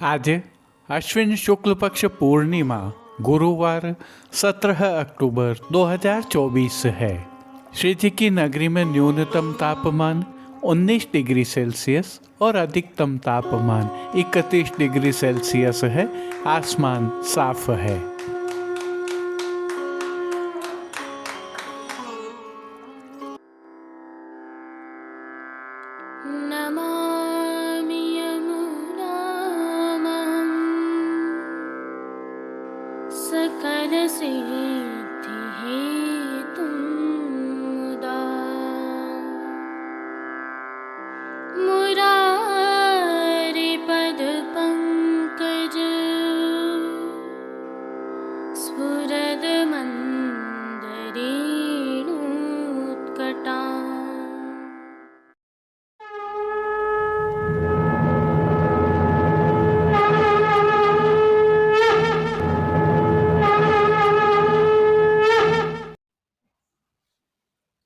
आज अश्विन शुक्ल पक्ष पूर्णिमा गुरुवार 17 अक्टूबर 2024 है। श्री जी की नगरी में न्यूनतम तापमान 19 डिग्री सेल्सियस और अधिकतम तापमान 31 डिग्री सेल्सियस है। आसमान साफ है। नमामि यमुनामहं सकलसिद्धिहेतुं मुदा मुरारिपदपङ्कज स्फुरदमन्दरेणुत्कटा।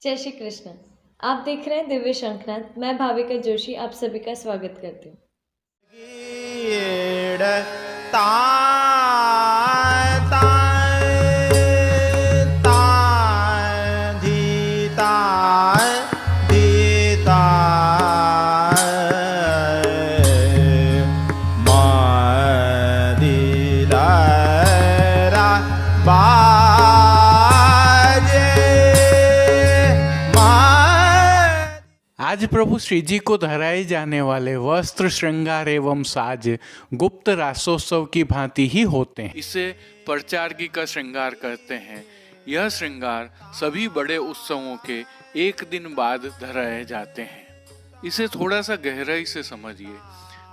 जय श्री कृष्ण। आप देख रहे हैं दिव्य शंखनाद। मैं भाविका जोशी आप सभी का स्वागत करती हूँ। आज प्रभु श्री जी को धराए जाने वाले वस्त्र श्रृंगार एवं साज गुप्त रासोत्सव की भांति ही होते हैं। इसे परचार्गी का श्रृंगार कहते हैं। यह श्रृंगार सभी बड़े उत्सवों के एक दिन बाद धराए जाते हैं। इसे थोड़ा सा गहराई से समझिए।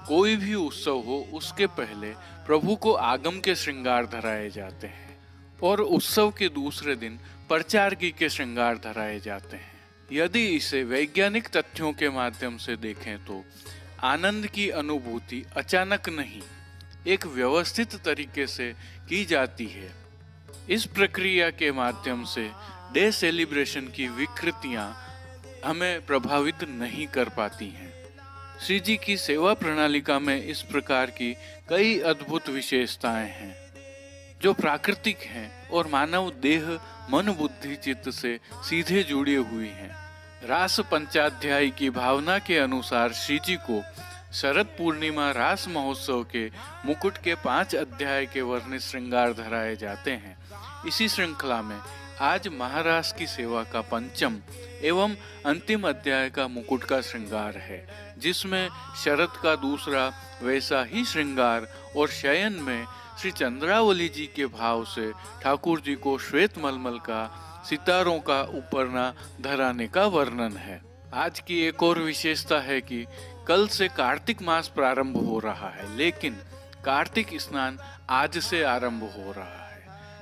कोई भी उत्सव हो उसके पहले प्रभु को आगम के श्रृंगार धराए जाते हैं और उत्सव के दूसरे दिन परचार्गी के श्रृंगार धराए जाते हैं। यदि इसे वैज्ञानिक तथ्यों के माध्यम से देखें तो आनंद की अनुभूति अचानक नहीं, एक व्यवस्थित तरीके से की जाती है। इस प्रक्रिया के माध्यम से डे सेलिब्रेशन की विकृतियां हमें प्रभावित नहीं कर पाती हैं। श्री जी की सेवा प्रणालिका में इस प्रकार की कई अद्भुत विशेषताएं हैं जो प्राकृतिक हैं और मानव देह मन बुद्धि चित्त से सीधे जुड़ी हुई हैं। रास पंचाध्याय की भावना के अनुसार श्री जी को शरद पूर्णिमा रास महोत्सव के मुकुट के 5 अध्याय के वर्णित श्रृंगार धराए जाते हैं। इसी श्रृंखला में आज महारास की सेवा का 5वां एवं अंतिम अध्याय का मुकुट का श्रृंगार है, जिसमें शरद का दूसरा वैसा ही श्रृंगार और शयन में श्री चंद्रावली जी के भाव से ठाकुर जी को श्वेत मलमल का सितारों का ऊपरना धराने का वर्णन है। आज की एक और विशेषता है कि कल से कार्तिक मास प्रारंभ हो रहा है, लेकिन कार्तिक स्नान आज से आरंभ हो रहा है।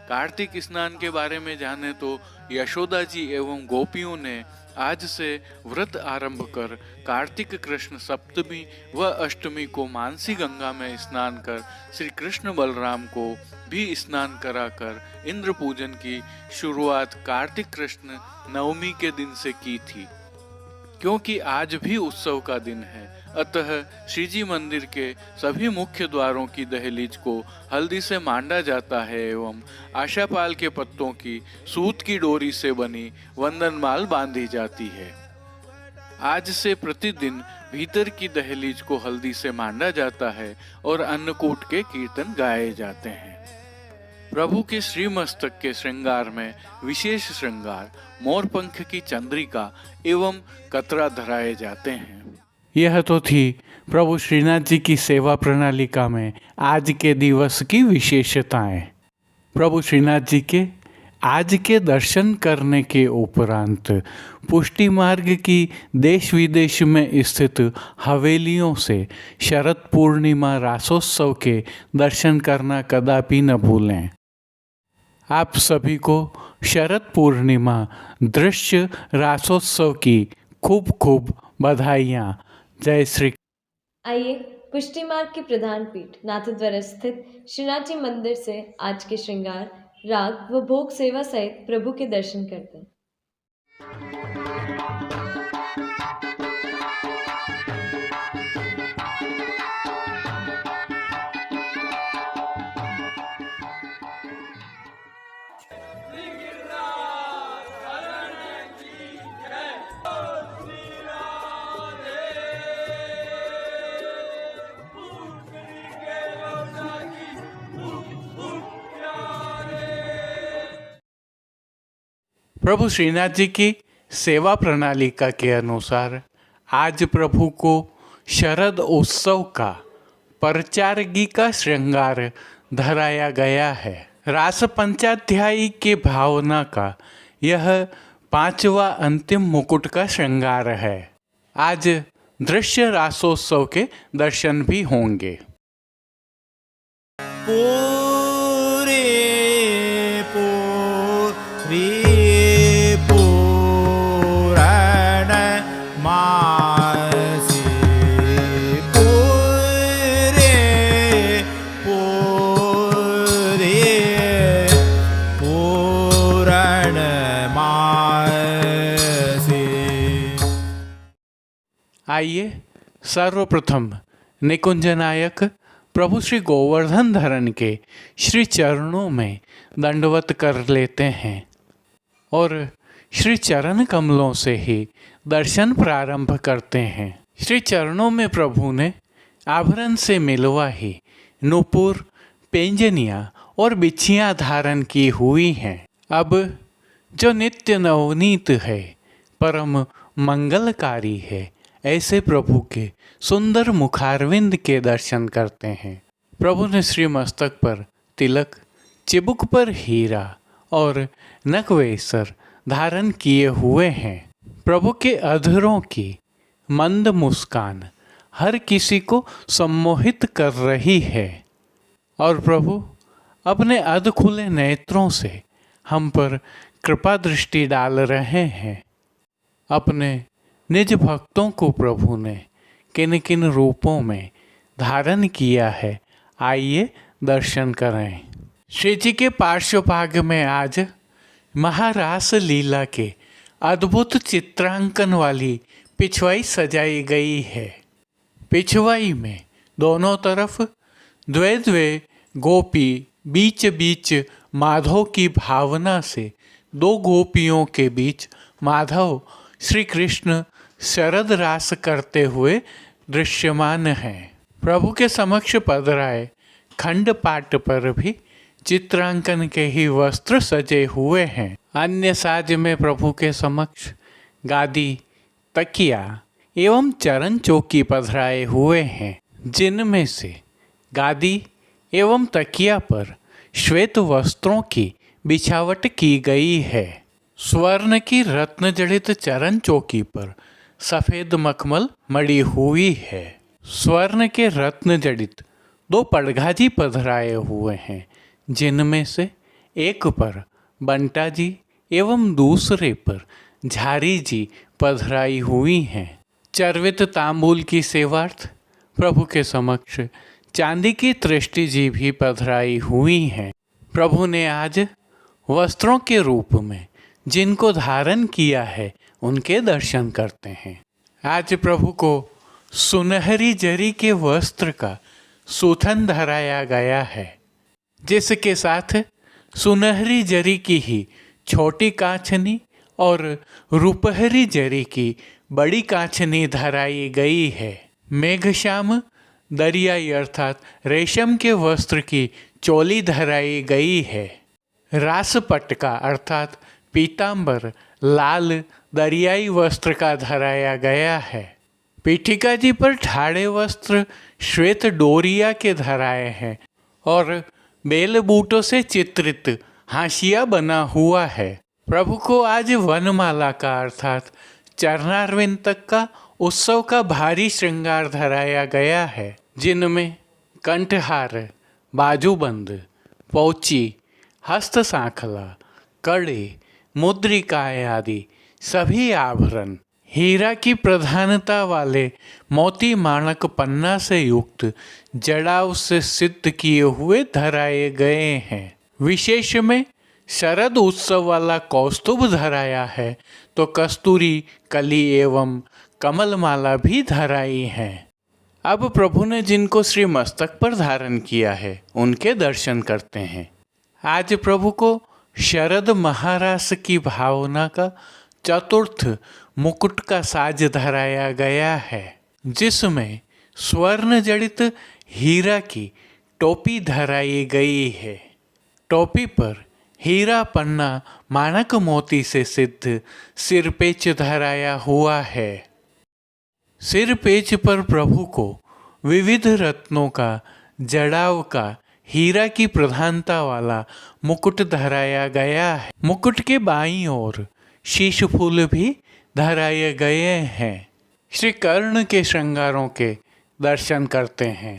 कार्तिक स्नान के बारे में जाने तो यशोदा जी एवं गोपियों ने आज से व्रत आरंभ कर कार्तिक कृष्ण सप्तमी व अष्टमी को मानसी गंगा में स्नान कर श्री कृष्ण बलराम को भी स्नान कराकर इंद्र पूजन की शुरुआत कार्तिक कृष्ण नवमी के दिन से की थी। क्योंकि आज भी उत्सव का दिन है, अतः श्री जी मंदिर के सभी मुख्य द्वारों की दहलीज को हल्दी से मांडा जाता है एवं आशापाल के पत्तों की सूत की डोरी से बनी वंदनमाल बांधी जाती है। आज से प्रतिदिन भीतर की दहलीज को हल्दी से मांडा जाता है और अन्नकूट के कीर्तन गाए जाते हैं। प्रभु के श्री मस्तक के श्रृंगार में विशेष श्रृंगार मोरपंख की चंद्रिका एवं कतरा धराए जाते हैं। यह तो थी प्रभु श्रीनाथ जी की सेवा प्रणालिका में आज के दिवस की विशेषताएं। प्रभु श्रीनाथ जी के आज के दर्शन करने के उपरांत पुष्टि मार्ग की देश विदेश में स्थित हवेलियों से शरद पूर्णिमा रासोत्सव के दर्शन करना कदापि न भूलें। आप सभी को शरद पूर्णिमा दृश्य रासोत्सव की खूब खूब बधाइयाँ। जय श्री। आइए पुष्टि मार्ग की प्रधान पीठ नाथद्वारा स्थित श्रीनाथ जी मंदिर से आज के श्रृंगार राग व भोग सेवा सहित प्रभु के दर्शन करते हैं। प्रभु श्रीनाथ जी की सेवा प्रणालिका के अनुसार आज प्रभु को शरद उत्सव का परचारगी का श्रृंगार धराया गया है। रास पंचाध्यायी के भावना का यह 5वां अंतिम मुकुट का श्रृंगार है। आज दृश्य रासोत्सव के दर्शन भी होंगे। पूरे पूरी पूरण मासी पूरे पूरी पूरण मासी। आइए सर्वप्रथम निकुंज नायक प्रभु श्री गोवर्धन धरन के श्री चरणों में दंडवत कर लेते हैं और श्री चरण कमलों से ही दर्शन प्रारंभ करते हैं। श्री चरणों में प्रभु ने आभरण से मिलवा ही नूपुर, पेंजनिया और बिछियाँ धारण की हुई हैं। अब जो नित्य नवनीत है, परम मंगलकारी है, ऐसे प्रभु के सुंदर मुखारविंद के दर्शन करते हैं। प्रभु ने श्री मस्तक पर तिलक, चिबुक पर हीरा और नकवेसर धारण किए हुए हैं। प्रभु के अधरों की मंद मुस्कान हर किसी को सम्मोहित कर रही है और प्रभु अपने अध खुले नेत्रों से हम पर कृपा दृष्टि डाल रहे हैं। अपने निज भक्तों को प्रभु ने किन किन रूपों में धारण किया है, आइए दर्शन करें। श्री जी के पार्श्वभाग में आज महारास लीला के अद्भुत चित्रांकन वाली पिछवाई सजाई गई है। पिछवाई में दोनों तरफ द्वे द्वे गोपी बीच बीच माधव की भावना से दो गोपियों के बीच माधव श्री कृष्ण शरद रास करते हुए दृश्यमान हैं। प्रभु के समक्ष पधराए खंड पाट पर भी चित्रांकन के ही वस्त्र सजे हुए हैं। अन्य साज में प्रभु के समक्ष गादी, तकिया एवं चरण चौकी पधराए हुए हैं, जिनमें से गादी एवं तकिया पर श्वेत वस्त्रों की बिछावट की गई है। स्वर्ण की रत्न जड़ित चरण चौकी पर सफेद मखमल मड़ी हुई है। स्वर्ण के रत्न जड़ित दो पड़घाजी पधराए हुए हैं, जिनमें से एक पर बंटा जी एवं दूसरे पर झारी जी पधराई हुई हैं। चर्वित तांबूल की सेवार्थ प्रभु के समक्ष चांदी की तृष्टि जी भी पधराई हुई हैं। प्रभु ने आज वस्त्रों के रूप में जिनको धारण किया है, उनके दर्शन करते हैं। आज प्रभु को सुनहरी जरी के वस्त्र का सूथन धराया गया है, जिसके साथ सुनहरी जरी की ही छोटी कांचनी और रुपहरी जरी की बड़ी कांचनी धराई गई है। मेघश्याम दरियाई अर्थात रेशम के वस्त्र की चोली धराई गई है। रास पटका अर्थात पीतांबर लाल दरियाई वस्त्र का धराया गया है। पीठिका जी पर ठाड़े वस्त्र श्वेत डोरिया के धराए हैं और बेल बूटों से चित्रित हाशिया बना हुआ है। प्रभु को आज वनमाला का अर्थात चरणारविंद तक का उत्सव का भारी श्रृंगार धराया गया है, जिनमें कंठहार, बाजूबंद, पौची, हस्त सांखला, कड़े, मुद्रिकाएं आदि सभी आभरण हीरा की प्रधानता वाले मोती माणक पन्ना से युक्त जड़ाव से सिद्ध किए हुए धराए गए हैं। विशेष में शरद उत्सव वाला कौस्तुभ धराया है, तो कस्तूरी, कली एवं कमलमाला भी धराई हैं। अब प्रभु ने जिनको श्री मस्तक पर धारण किया है, उनके दर्शन करते हैं। आज प्रभु को शरद महारास की भावना का चतुर्थ मुकुट का साज धराया गया है, जिसमें स्वर्ण जड़ित हीरा की टोपी धराई गई है। टोपी पर हीरा पन्ना माणक मोती से सिद्ध सिर पेच धराया हुआ है। सिर पेच पर प्रभु को विविध रत्नों का जड़ाव का हीरा की प्रधानता वाला मुकुट धराया गया है। मुकुट के बाईं ओर शीश फूल भी धराए गए हैं। श्री कर्ण के श्रृंगारों के दर्शन करते हैं।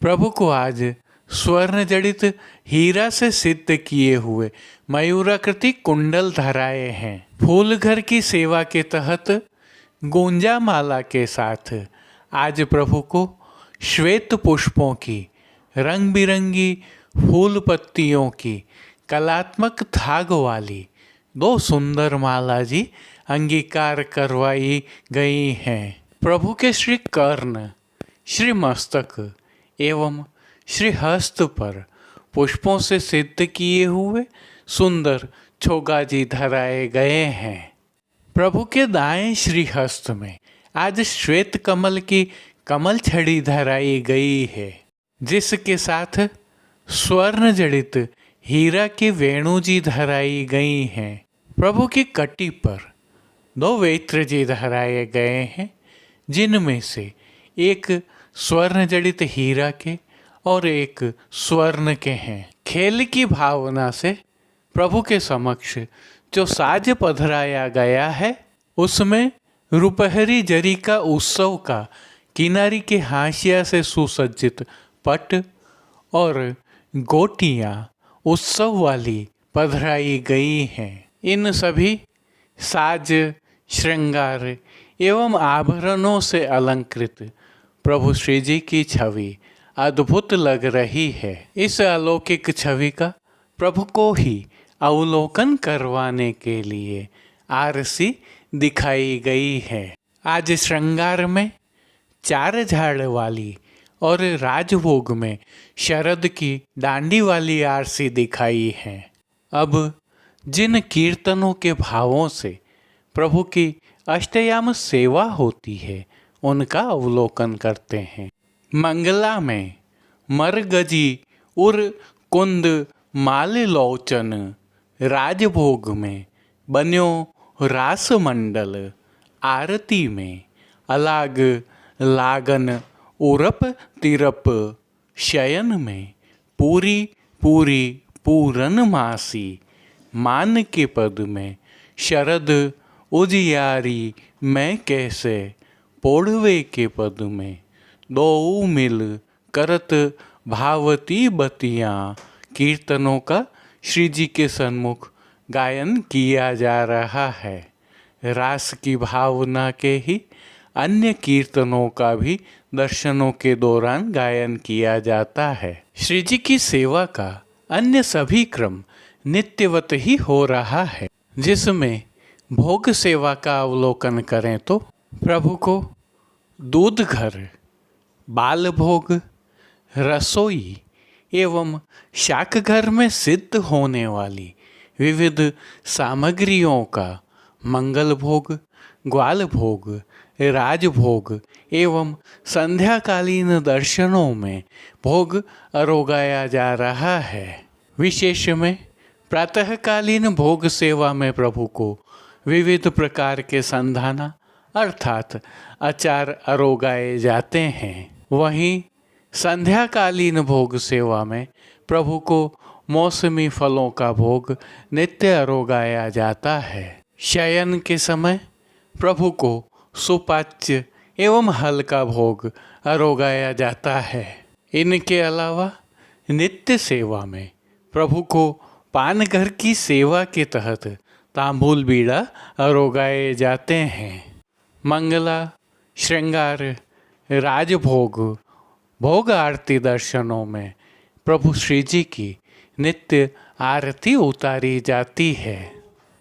प्रभु को आज स्वर्ण जड़ित हीरा से सिद्ध किए हुए मयूराकृति कुंडल धराए हैं। फूल घर की सेवा के तहत गुंजा माला के साथ आज प्रभु को श्वेत पुष्पों की रंग बिरंगी फूल पत्तियों की कलात्मक धाग वाली 2 सुंदर माला जी अंगीकार करवाई गई हैं। प्रभु के श्री कर्ण, श्री मस्तक एवं श्री हस्त पर पुष्पों से सिद्ध किए हुए सुंदर छोगाजी धराए गए हैं। प्रभु के दाएं श्री हस्त में आज श्वेत कमल की कमल छड़ी धराई गई है, जिसके साथ स्वर्ण जड़ित हीरा की वेणु जी धराई गई हैं। प्रभु की कटी पर 2 वेत्र जी धराए गए हैं, जिनमें से एक स्वर्ण जड़ित हीरा के और एक स्वर्ण के हैं। खेल की भावना से प्रभु के समक्ष जो साज पधराया गया है, उसमें रुपहरी जरी का उत्सव का किनारी के हाशिया से सुसज्जित पट और गोटियां उत्सव वाली पधराई गई हैं। इन सभी साज, श्रृंगार एवं आभरणों से अलंकृत प्रभु श्री जी की छवि अद्भुत लग रही है। इस अलौकिक छवि का प्रभु को ही अवलोकन करवाने के लिए आरसी दिखाई गई है। आज श्रृंगार में 4 झाड़ वाली और राजभोग में शरद की डांडी वाली आरसी दिखाई है। अब जिन कीर्तनों के भावों से प्रभु की अष्टयाम सेवा होती है, उनका अवलोकन करते हैं। मंगला में मरगजी उर कुंद माल लोचन, राजभोग में बन्यो रास मंडल, आरती में अलाग लागन उरप तिरप, शयन में पूरी पूरी पूरन मासी, मान के पद में शरद उजियारी मैं कैसे, पोढ़वे के पद में 2 मिल करत भावती बतियाँ। कीर्तनों का श्री जी के सन्मुख गायन किया जा रहा है। रास की भावना के ही अन्य कीर्तनों का भी दर्शनों के दौरान गायन किया जाता है। श्री जी की सेवा का अन्य सभी क्रम नित्यवत ही हो रहा है, जिसमें भोग सेवा का अवलोकन करें तो प्रभु को दूध घर, बाल भोग, रसोई एवं शाक घर में सिद्ध होने वाली विविध सामग्रियों का मंगल भोग, ग्वाल भोग, राजभोग एवं संध्याकालीन दर्शनों में भोग अरोगाया जा रहा है। विशेष में प्रातःकालीन भोग सेवा में प्रभु को विविध प्रकार के संधाना अर्थात अचार अरोगाए जाते हैं। वहीं संध्याकालीन भोग सेवा में प्रभु को मौसमी फलों का भोग नित्य अरोगाया जाता है। शयन के समय प्रभु को सुपाच्य एवं हल्का भोग अरोगाया जाता है। इनके अलावा नित्य सेवा में प्रभु को पान घर की सेवा के तहत तांबूल बीड़ा अरोगाए जाते हैं। मंगला, श्रृंगार, राजभोग, भोग आरती दर्शनों में प्रभु श्री जी की नित्य आरती उतारी जाती है।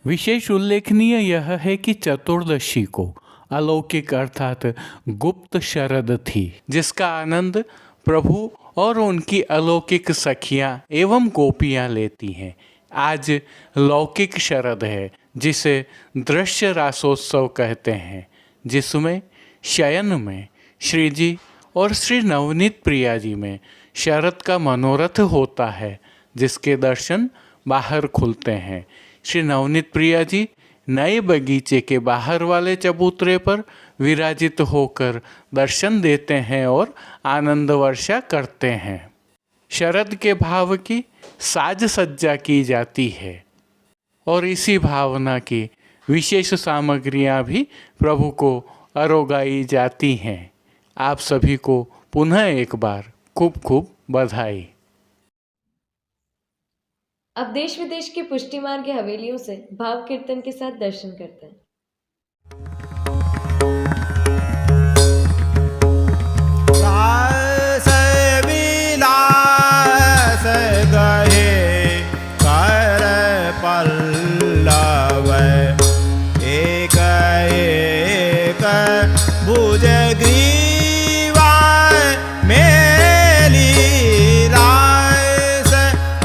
विशेष उल्लेखनीय यह है कि चतुर्दशी को अलौकिक अर्थात गुप्त शरद थी, जिसका आनंद प्रभु और उनकी अलौकिक सखियाँ एवं गोपियाँ लेती हैं। आज लौकिक शरद है, जिसे दृश्य रासोत्सव कहते हैं, जिसमें शयन में श्री जी और श्री नवनीत प्रिया जी में शरद का मनोरथ होता है, जिसके दर्शन बाहर खुलते हैं। श्री नवनीत प्रिया जी नए बगीचे के बाहर वाले चबूतरे पर विराजित होकर दर्शन देते हैं और आनंद वर्षा करते हैं। शरद के भाव की साज सज्जा की जाती है और इसी भावना की विशेष सामग्रियां भी प्रभु को अरोगाई जाती हैं। आप सभी को पुनः एक बार खूब खूब बधाई। अब देश विदेश के पुष्टि मार्ग की हवेलियों से भाव कीर्तन के साथ दर्शन करते हैं। रास विलास गहे कर पल्लव एक एक भुज ग्रीवा मेली रास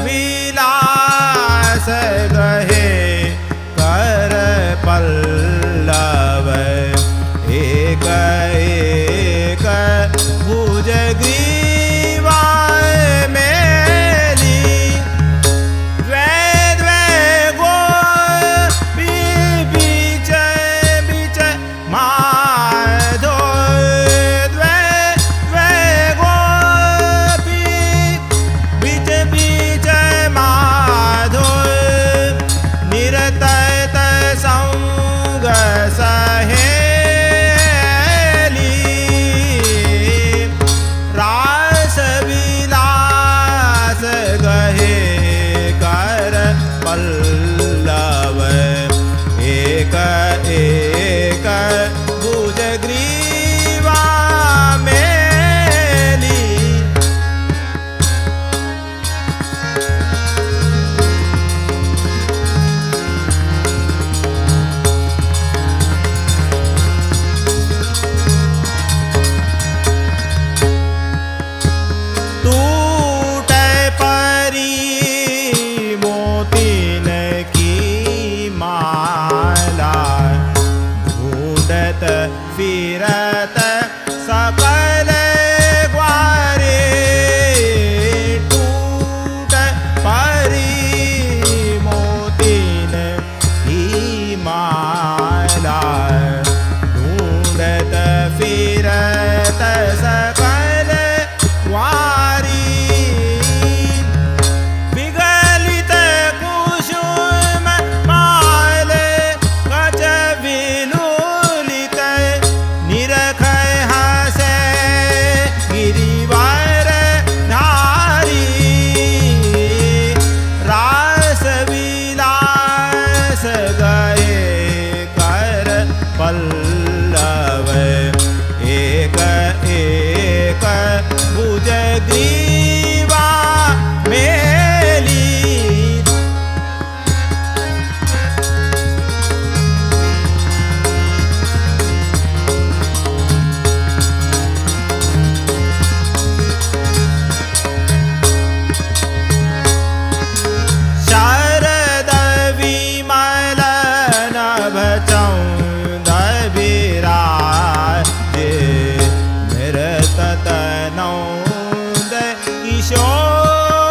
विलास गहे कर पल्लव एक एक भुज ग्रीवा मेली द्वै द्वै गो बीच बीच माधो द्वै द्वै गो बीच बीच माधो निरतत संग सहे रास विलास गहे कर पल्लव एक एक भुज ग्रीवा मेली टूटे परी मोतीन की माला ढूंढत फिरत सकल ग्वारे टूट परी मोतीन की माला ढूंढत फिरत सकल वारी विगलित कुसुम माल गज विलुलित निरखय हसे गिरिवर धारी रास विलास गए कर पल्लव एक एक भुज ग्रीवा मेली शरद विमल नभ चौद विराज निरतत नौद किशोरा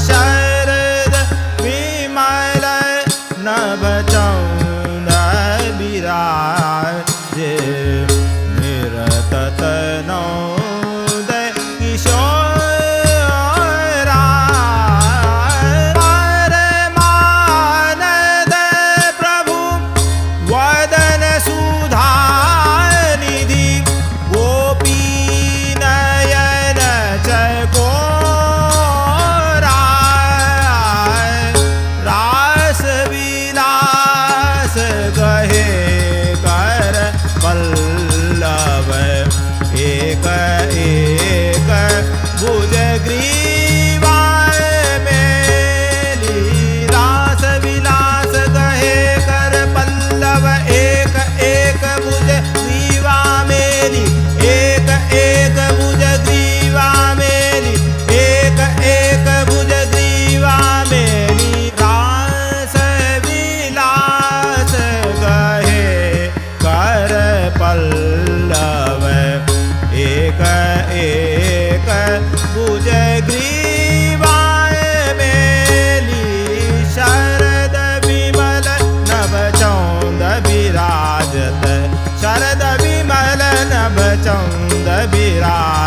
शरद विमल नभ चौद विराज निरतत नौद किशोरा परमानंद प्रभु वदन सुधा निधि गोपी नयन चकोरा रास विलास गहे कर पल्लव एक एक भुज ग्रीवा मेली रास विलास गहे कर पल्लव एक एक भुज ग्रीवा मेली एक एक भुज ग्रीवा मेली एक एक भुज ग्रीवा मेली रास विलास गहे कर पल्लव एक एक भुज ग्रीवा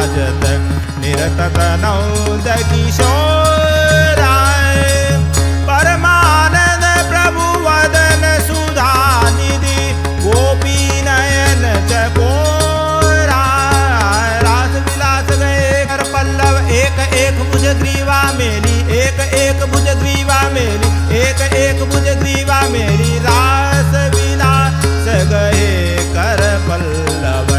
विराजत निरतत नौद किशोराय परमानंद प्रभु वदन सुधा निधि गोपी नयन चकोरा रास विलास गए कर पल्लव एक एक भुज ग्रीवा मेली एक एक भुज ग्रीवा मेली एक एक भुज ग्रीवा मेली रास विलास गए कर पल्लव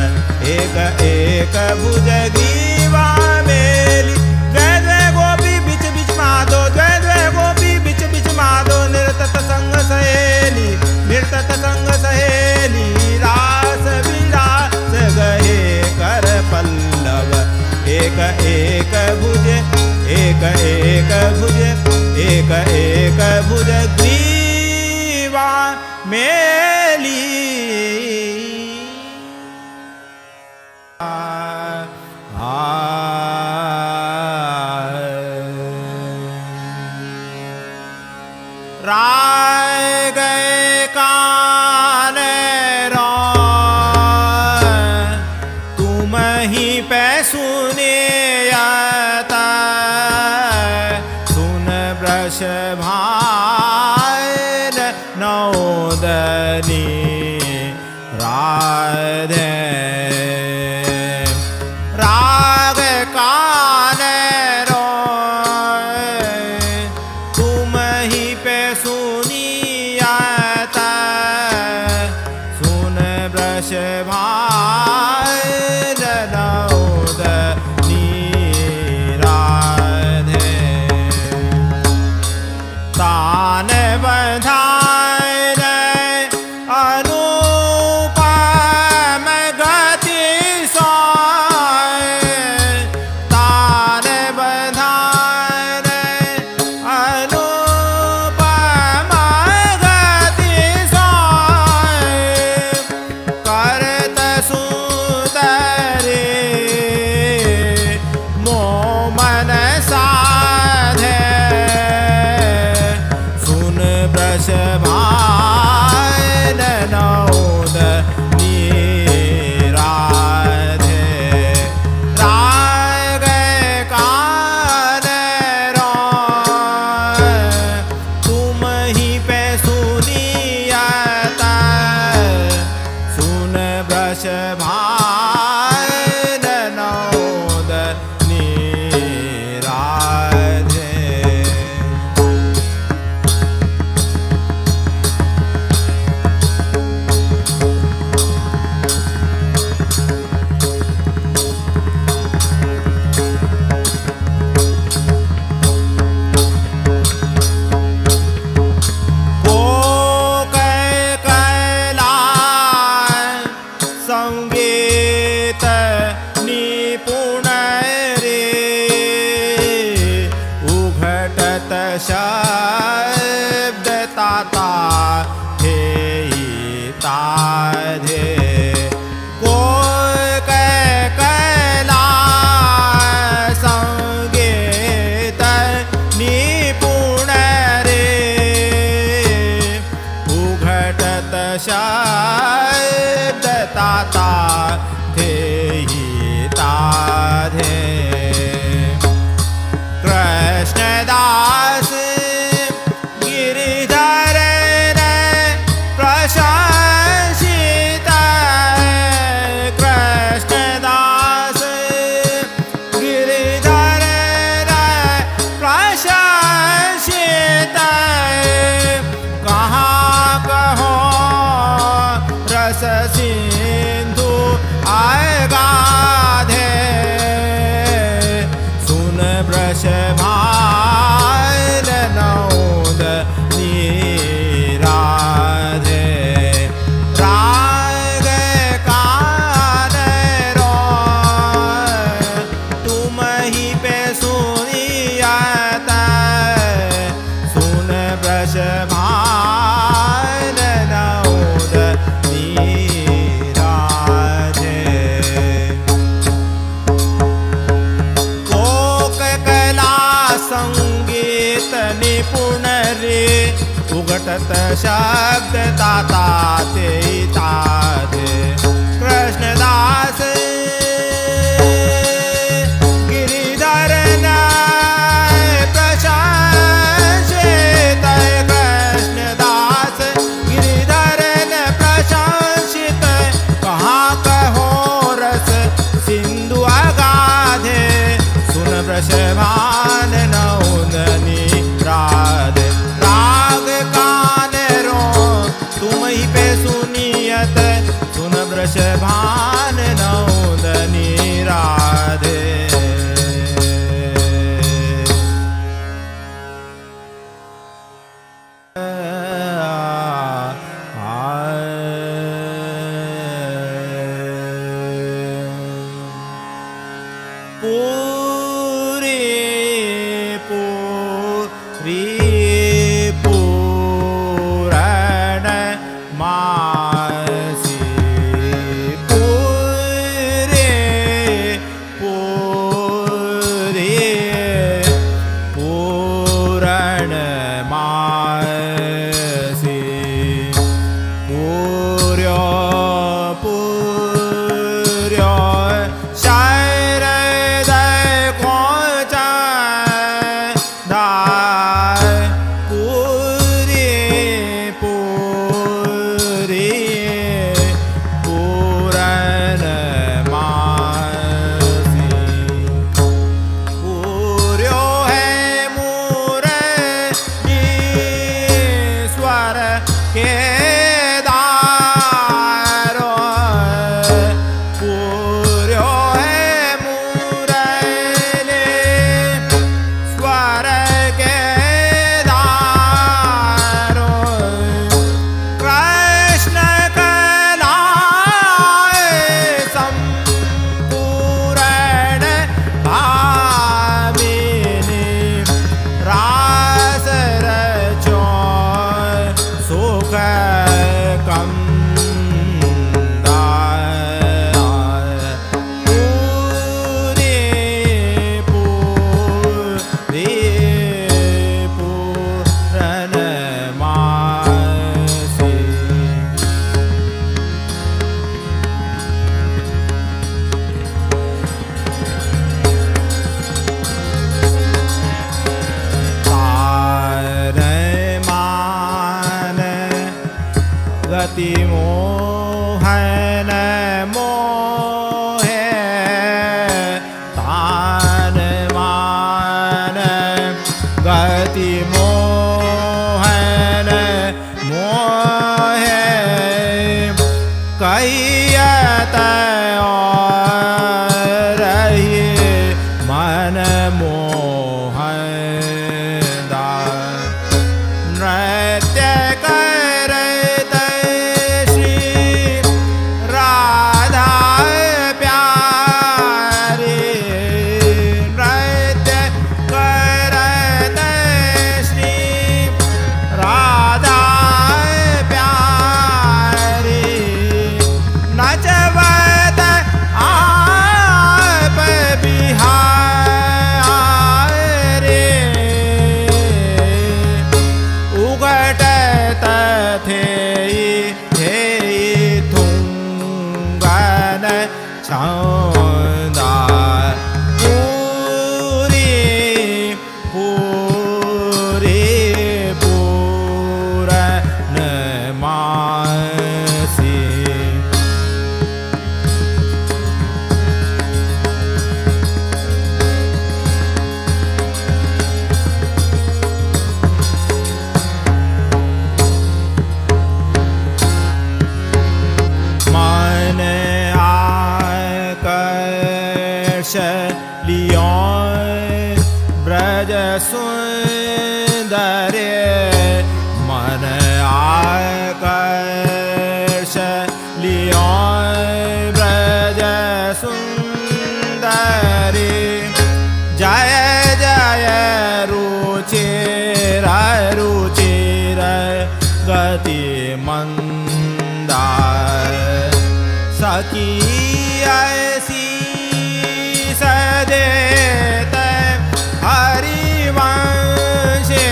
एक एक भुज ग्रीवा मेली द्वै द्वै गोपी बिच बिच माधो द्वै द्वै गोपी बिच बिच माधो निरतत संग सहेली निरतत संग सहेली रास विलास गए कर पल्लव एक एक भुज एक एक भुज एक एक भुज ग्रीवा मेली राय गए कान तुम ही पे सुने सुन ब्रश भार नौदनी राधे राग कान तुम ही पे सुनियाता सुन ब्रश भार नौदनी राधे तान बंधाय अनुपम गति सोय तान बंधाय अनुपम गति सोय करत सुंदरी मोमन साधे सुन ब्रश भान नौद नीराधे राय गए कान तुम ही पे सुनियाता सुन ब्रश भान नौद नीराधे को कैलाश संगीत निपुण रे उघटत शब्द ताता हे ताधे को कैलाश संगीत निपुण रे उघटत शब्द ताता धेहि ताधे कृष्णदास गिरिधर प्रशंसित कृष्णदास गिरिधर प्रशंसित कहाँ कहो रस सिंधु आगाधे सुन ब्रश भाल नौद नीराधे राग कान तुम ही पे सुनियाता सुन ब्रश भाल नौद नीराधे कोक कला संगीत निपुण रे उघटत शब्द ताता ते ताधे कृष्णदास वृषभान नौदनी राधे राग कान रो तुम ही पे सुनियत सुन वृषभान नौदनी राधे मोहन मोहे तान मान गति मोहन मोहे कहियत और रहिए मन मोहन नृत्य ब्रज सुंदर मन आकर्ष लियो ब्रज सुंदर जय जय रुचिर रुचिर गति मंदार सखी ऐसी सदेत हरिवंशे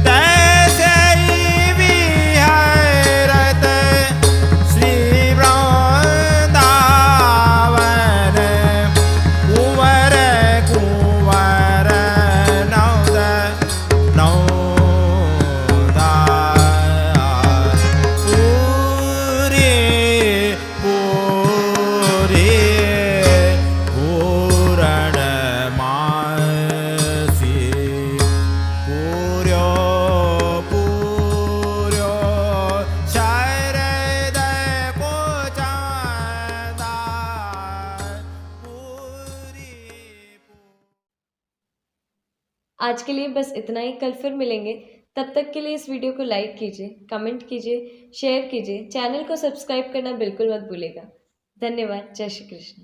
तैसे ही विहरत श्री वृंदावन कुंवर कुंवर नौद नौदा पूरे आज के लिए बस इतना ही। कल फिर मिलेंगे। तब तक के लिए इस वीडियो को लाइक कीजिए, कमेंट कीजिए, शेयर कीजिए, चैनल को सब्सक्राइब करना बिल्कुल मत भूलिएगा। धन्यवाद। जय श्री कृष्ण।